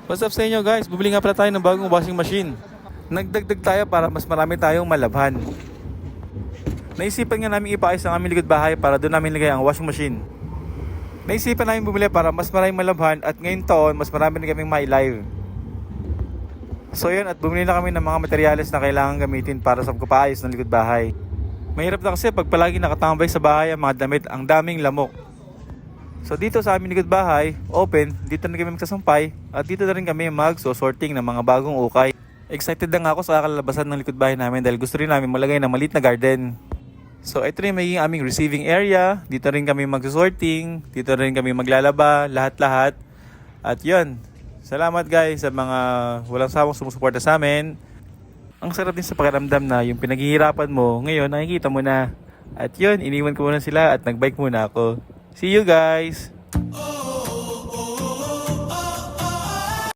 What's up sa inyo guys? Bumili nga pala tayo ng bagong washing machine. Nagdagdag tayo para mas marami tayong malabhan. Naisipan nga namin ipaayos ang aming likod bahay para doon namin lagay ang washing machine. Naisipan namin bumili para mas maraming malabhan at ngayon taon mas marami na kaming mai-live. So yun, at bumili na kami ng mga materyales na kailangan gamitin para sa pagpapaayos ng likod bahay. Mahirap na kasi pag palagi nakatambay sa bahay ang mga damit, ang daming lamok. So dito sa aming likod bahay, open, dito na kami magsasampay at dito na rin kami magso-sorting ng mga bagong ukay. Excited na nga ako sa kalalabasan ng likod bahay namin dahil gusto rin namin malagay ng maliit na garden. So ito rin magiging aming receiving area, dito rin kami magso-sorting, dito rin kami maglalaba, lahat-lahat. At yun, salamat guys sa mga walang sawang sumusuporta sa amin. Ang sarap din sa pakiramdam na yung pinaghihirapan mo, ngayon nakikita mo na. At yun, iniwan ko muna sila at nagbike muna ako. See you guys!